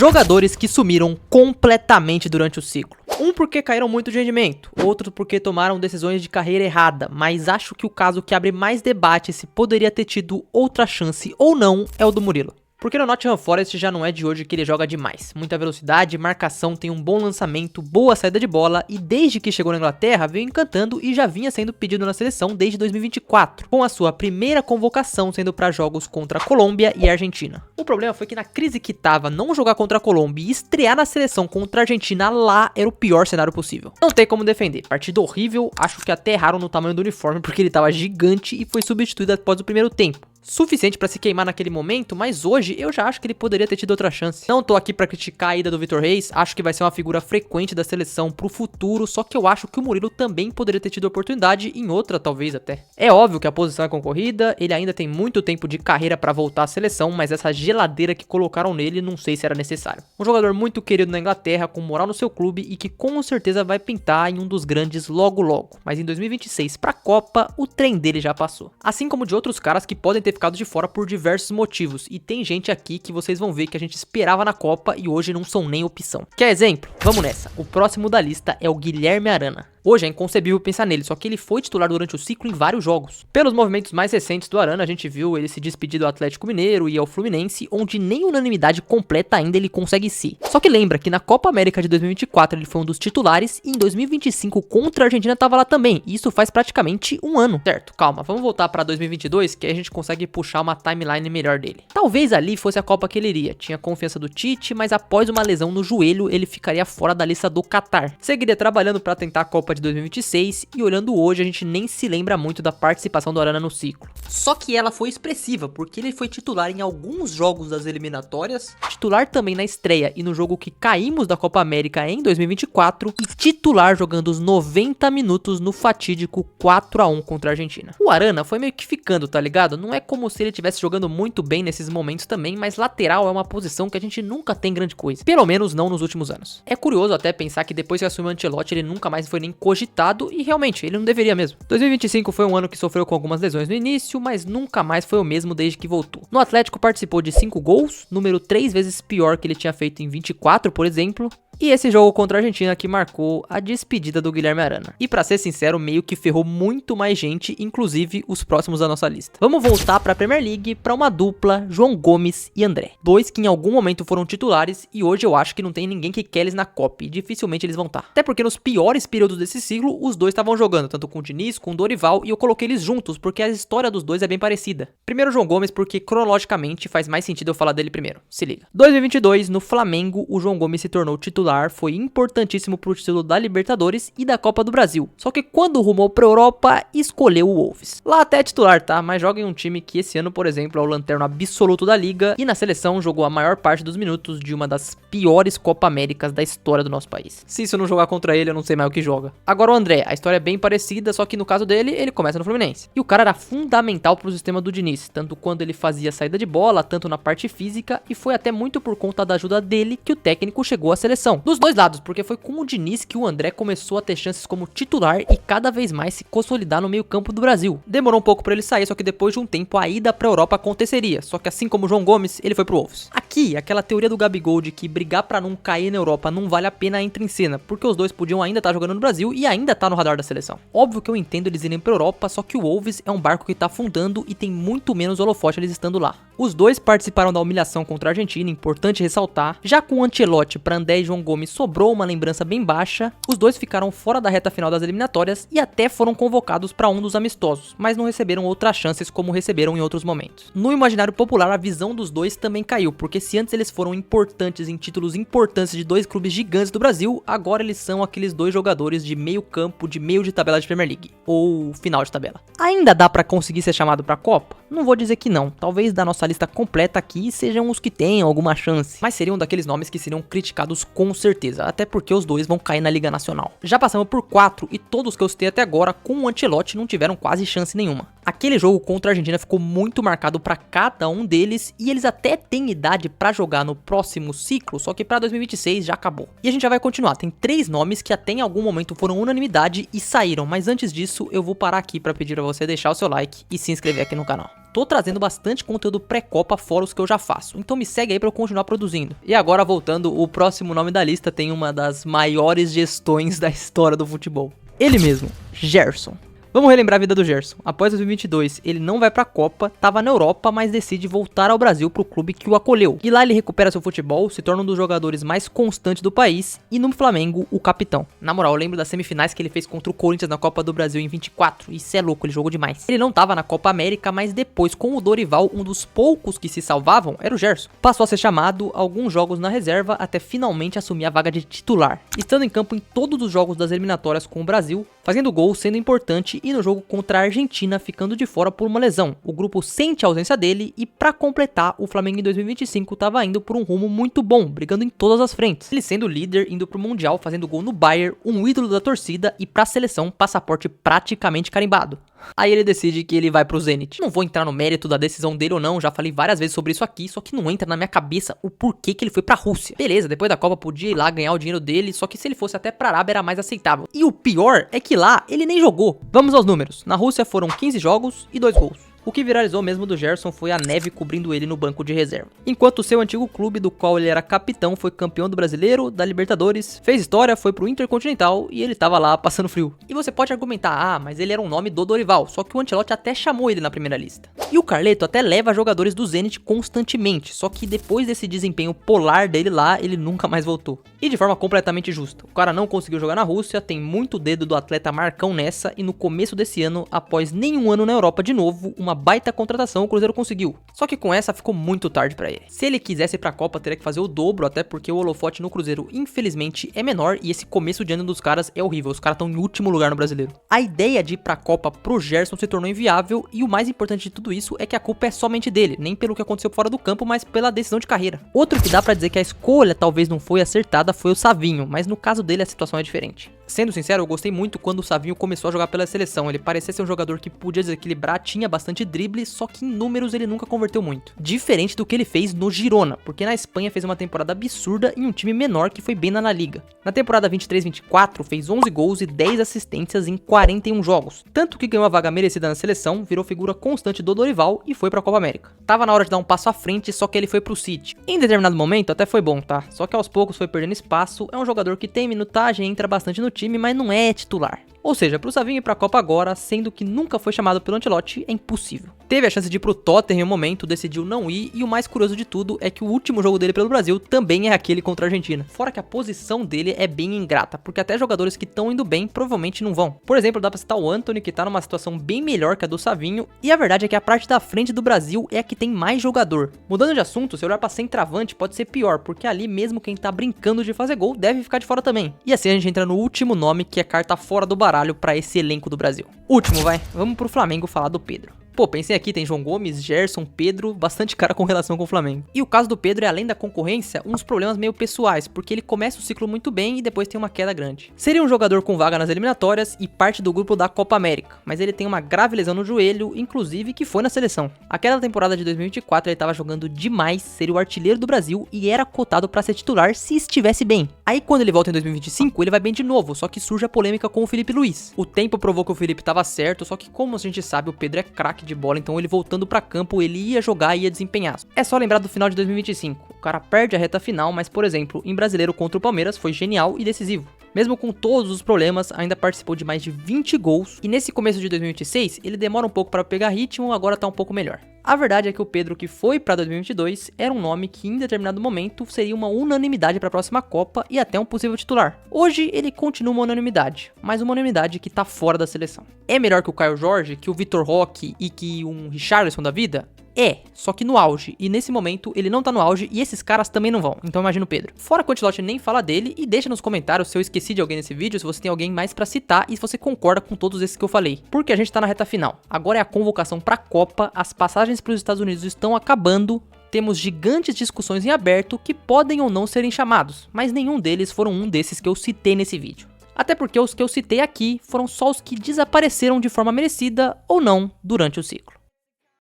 Jogadores que sumiram completamente durante o ciclo. Um porque caíram muito de rendimento, outro porque tomaram decisões de carreira errada, mas acho que o caso que abre mais debate se poderia ter tido outra chance ou não é o do Murilo. Porque no Nottingham Forest já não é de hoje que ele joga demais. Muita velocidade, marcação, tem um bom lançamento, boa saída de bola e desde que chegou na Inglaterra veio encantando e já vinha sendo pedido na seleção desde 2024, com a sua primeira convocação sendo para jogos contra a Colômbia e a Argentina. O problema foi que na crise que tava, não jogar contra a Colômbia e estrear na seleção contra a Argentina lá era o pior cenário possível. Não tem como defender, partida horrível, acho que até erraram no tamanho do uniforme porque ele tava gigante e foi substituído após o primeiro tempo. Suficiente pra se queimar naquele momento, mas hoje eu já acho que ele poderia ter tido outra chance. Não tô aqui pra criticar a ida do Vitor Reis, acho que vai ser uma figura frequente da seleção pro futuro, só que eu acho que o Murilo também poderia ter tido oportunidade em outra, talvez até. É óbvio que a posição é concorrida, ele ainda tem muito tempo de carreira pra voltar à seleção, mas essa geladeira que colocaram nele não sei se era necessário. Um jogador muito querido na Inglaterra, com moral no seu clube e que com certeza vai pintar em um dos grandes logo logo, mas em 2026 pra Copa, o trem dele já passou. Assim como de outros caras que podem ter ficado de fora por diversos motivos, e tem gente aqui que vocês vão ver que a gente esperava na Copa e hoje não são nem opção. Quer exemplo? Vamos nessa. O próximo da lista é o Guilherme Arana. Hoje é inconcebível pensar nele, só que ele foi titular durante o ciclo em vários jogos. Pelos movimentos mais recentes do Arana, a gente viu ele se despedir do Atlético Mineiro e ao Fluminense, onde nem unanimidade completa ainda ele consegue ser. Só que lembra que na Copa América de 2024 ele foi um dos titulares e em 2025 contra a Argentina tava lá também, e isso faz praticamente um ano. Certo, calma, vamos voltar pra 2022 que aí a gente consegue puxar uma timeline melhor dele. Talvez ali fosse a Copa que ele iria, tinha confiança do Tite, mas após uma lesão no joelho ele ficaria fora da lista do Qatar. Seguiria trabalhando pra tentar a Copa de 2026 e olhando hoje a gente nem se lembra muito da participação do Arana no ciclo. Só que ela foi expressiva, porque ele foi titular em alguns jogos das eliminatórias, titular também na estreia e no jogo que caímos da Copa América em 2024 e titular jogando os 90 minutos no fatídico 4-1 contra a Argentina. O Arana foi meio que ficando, tá ligado? Não é como se ele estivesse jogando muito bem nesses momentos também, mas lateral é uma posição que a gente nunca tem grande coisa, pelo menos não nos últimos anos. É curioso até pensar que depois que assumiu o Ancelotti ele nunca mais foi nem cogitado e realmente ele não deveria mesmo. 2025 foi um ano que sofreu com algumas lesões no início, mas nunca mais foi o mesmo desde que voltou. No Atlético participou de 5 gols, número 3 vezes pior que ele tinha feito em 24, por exemplo. E esse jogo contra a Argentina que marcou a despedida do Guilherme Arana. E pra ser sincero, meio que ferrou muito mais gente, inclusive os próximos da nossa lista. Vamos voltar pra Premier League, pra uma dupla, João Gomes e André. Dois que em algum momento foram titulares e hoje eu acho que não tem ninguém que quer eles na Copa e dificilmente eles vão estar. Até porque nos piores períodos desse ciclo, os dois estavam jogando, tanto com o Diniz, com o Dorival, e eu coloquei eles juntos porque a história dos dois é bem parecida. Primeiro João Gomes porque cronologicamente faz mais sentido eu falar dele primeiro. Se liga. 2022, no Flamengo, o João Gomes se tornou titular, foi importantíssimo pro título da Libertadores e da Copa do Brasil. Só que quando rumou pra Europa, escolheu o Wolves. Lá até é titular, tá? Mas joga em um time que esse ano, por exemplo, é o lanterna absoluto da liga e na seleção jogou a maior parte dos minutos de uma das piores Copa Américas da história do nosso país. Se isso não jogar contra ele, eu não sei mais o que joga. Agora o André, a história é bem parecida, só que no caso dele, ele começa no Fluminense. E o cara era fundamental pro sistema do Diniz, tanto quando ele fazia saída de bola, tanto na parte física, e foi até muito por conta da ajuda dele que o técnico chegou à seleção. Dos dois lados, porque foi com o Diniz que o André começou a ter chances como titular e cada vez mais se consolidar no meio campo do Brasil. Demorou um pouco pra ele sair, só que depois de um tempo a ida pra Europa aconteceria, só que assim como o João Gomes, ele foi pro Wolves. Aqui, aquela teoria do Gabigol de que brigar pra não cair na Europa não vale a pena entra em cena, porque os dois podiam ainda estar jogando no Brasil e ainda tá no radar da seleção. Óbvio que eu entendo eles irem pra Europa, só que o Wolves é um barco que tá afundando e tem muito menos holofote eles estando lá. Os dois participaram da humilhação contra a Argentina, importante ressaltar. Já com o Ancelotti pra André e João Gomes sobrou uma lembrança bem baixa, os dois ficaram fora da reta final das eliminatórias e até foram convocados para um dos amistosos, mas não receberam outras chances como receberam em outros momentos. No imaginário popular, a visão dos dois também caiu, porque se antes eles foram importantes em títulos importantes de dois clubes gigantes do Brasil, agora eles são aqueles dois jogadores de meio campo, de meio de tabela de Premier League, ou final de tabela. Ainda dá pra conseguir ser chamado pra Copa? Não vou dizer que não, talvez da nossa lista completa aqui sejam os que tenham alguma chance, mas seriam daqueles nomes que seriam criticados com certeza, até porque os dois vão cair na Liga Nacional. Já passamos por 4 e todos que eu citei até agora com o Ancelotti não tiveram quase chance nenhuma. Aquele jogo contra a Argentina ficou muito marcado pra cada um deles e eles até têm idade pra jogar no próximo ciclo, só que pra 2026 já acabou. E a gente já vai continuar, tem 3 nomes que até em algum momento foram unanimidade e saíram, mas antes disso eu vou parar aqui pra pedir a você deixar o seu like e se inscrever aqui no canal. Tô trazendo bastante conteúdo pré-copa fora os que eu já faço, então me segue aí pra eu continuar produzindo. E agora voltando, o próximo nome da lista tem uma das maiores gestões da história do futebol. Ele mesmo, Gerson. Vamos relembrar a vida do Gerson. Após 2022, ele não vai pra Copa, tava na Europa, mas decide voltar ao Brasil pro clube que o acolheu. E lá ele recupera seu futebol, se torna um dos jogadores mais constantes do país e no Flamengo, o capitão. Na moral, eu lembro das semifinais que ele fez contra o Corinthians na Copa do Brasil em 24, e cê é louco, ele jogou demais. Ele não tava na Copa América, mas depois, com o Dorival, um dos poucos que se salvavam era o Gerson. Passou a ser chamado alguns jogos na reserva até finalmente assumir a vaga de titular, estando em campo em todos os jogos das eliminatórias com o Brasil, fazendo gol, sendo importante e no jogo contra a Argentina ficando de fora por uma lesão. O grupo sente a ausência dele e pra completar, o Flamengo em 2025 tava indo por um rumo muito bom, brigando em todas as frentes. Ele sendo líder, indo pro Mundial, fazendo gol no Bayern, um ídolo da torcida e pra seleção, passaporte praticamente carimbado. Aí ele decide que ele vai pro Zenit. Não vou entrar no mérito da decisão dele ou não, já falei várias vezes sobre isso aqui, só que não entra na minha cabeça o porquê que ele foi pra Rússia. Beleza, depois da Copa podia ir lá ganhar o dinheiro dele, só que se ele fosse até pra Arábia era mais aceitável. E o pior é que lá ele nem jogou. Vamos aos números. Na Rússia foram 15 jogos e 2 gols. O que viralizou mesmo do Gerson foi a neve cobrindo ele no banco de reserva. Enquanto o seu antigo clube, do qual ele era capitão, foi campeão do Brasileiro, da Libertadores, fez história, foi pro Intercontinental e ele tava lá passando frio. E você pode argumentar, ah, mas ele era um nome do Dorival, só que o Ancelotti até chamou ele na primeira lista. E o Carleto até leva jogadores do Zenit constantemente, só que depois desse desempenho polar dele lá, ele nunca mais voltou. E de forma completamente justa. O cara não conseguiu jogar na Rússia, tem muito dedo do atleta Marcão nessa, e no começo desse ano, após nenhum ano na Europa de novo, uma baita contratação o Cruzeiro conseguiu. Só que com essa ficou muito tarde pra ele. Se ele quisesse ir pra Copa, teria que fazer o dobro, até porque o holofote no Cruzeiro, infelizmente, é menor e esse começo de ano dos caras é horrível. Os caras estão em último lugar no Brasileiro. A ideia de ir pra Copa pro Gerson se tornou inviável e o mais importante de tudo isso é que a culpa é somente dele, nem pelo que aconteceu fora do campo, mas pela decisão de carreira. Outro que dá pra dizer que a escolha talvez não foi acertada foi o Savinho, mas no caso dele a situação é diferente. Sendo sincero, eu gostei muito quando o Savinho começou a jogar pela seleção. Ele parecia ser um jogador que podia desequilibrar, tinha bastante drible, só que em números ele nunca converteu muito. Diferente do que ele fez no Girona, porque na Espanha fez uma temporada absurda em um time menor que foi bem na La Liga. Na temporada 23-24 fez 11 gols e 10 assistências em 41 jogos. Tanto que ganhou a vaga merecida na seleção, virou figura constante do Dorival e foi pra Copa América. Tava na hora de dar um passo à frente, só que ele foi pro City. Em determinado momento até foi bom, tá? Só que aos poucos foi perdendo espaço, é um jogador que tem minutagem, entra bastante no time, mas não é titular. Ou seja, pro Savinho ir pra Copa agora, sendo que nunca foi chamado pelo Ancelotti, é impossível. Teve a chance de ir pro Tottenham em um momento, decidiu não ir, e o mais curioso de tudo é que o último jogo dele pelo Brasil também é aquele contra a Argentina. Fora que a posição dele é bem ingrata, porque até jogadores que estão indo bem provavelmente não vão. Por exemplo, dá pra citar o Antony, que tá numa situação bem melhor que a do Savinho, e a verdade é que a parte da frente do Brasil é a que tem mais jogador. Mudando de assunto, se olhar pra centroavante pode ser pior, porque ali mesmo quem tá brincando de fazer gol deve ficar de fora também. E assim a gente entra no último nome, que é carta fora do baralho pra esse elenco do Brasil. Último, vai. Vamos pro Flamengo falar do Pedro. Pô, pensei aqui, tem João Gomes, Gerson, Pedro, bastante cara com relação com o Flamengo. E o caso do Pedro é, além da concorrência, uns problemas meio pessoais, porque ele começa o ciclo muito bem e depois tem uma queda grande. Seria um jogador com vaga nas eliminatórias e parte do grupo da Copa América, mas ele tem uma grave lesão no joelho, inclusive que foi na seleção. Aquela temporada de 2024 ele tava jogando demais, seria o artilheiro do Brasil e era cotado pra ser titular se estivesse bem. Aí quando ele volta em 2025, ele vai bem de novo, só que surge a polêmica com o Felipe Luiz. O tempo provou que o Felipe tava certo, só que como a gente sabe, o Pedro é craque de bola, então ele voltando pra campo, ele ia jogar e ia desempenhar. É só lembrar do final de 2025. O cara perde a reta final, mas por exemplo, em Brasileiro contra o Palmeiras foi genial e decisivo. Mesmo com todos os problemas, ainda participou de mais de 20 gols e nesse começo de 2026 ele demora um pouco para pegar ritmo, agora tá um pouco melhor. A verdade é que o Pedro que foi para 2022 era um nome que em determinado momento seria uma unanimidade para a próxima Copa e até um possível titular. Hoje ele continua uma unanimidade, mas uma unanimidade que tá fora da seleção. É melhor que o Caio Jorge, que o Vitor Roque e que um Richarlison da vida? É, só que no auge, e nesse momento ele não tá no auge e esses caras também não vão, então imagina o Pedro. Fora que o Ancelotti nem fala dele e deixa nos comentários se eu esqueci de alguém nesse vídeo, se você tem alguém mais pra citar e se você concorda com todos esses que eu falei. Porque a gente tá na reta final, agora é a convocação pra Copa, as passagens pros Estados Unidos estão acabando, temos gigantes discussões em aberto que podem ou não serem chamados, mas nenhum deles foram um desses que eu citei nesse vídeo. Até porque os que eu citei aqui foram só os que desapareceram de forma merecida ou não durante o ciclo.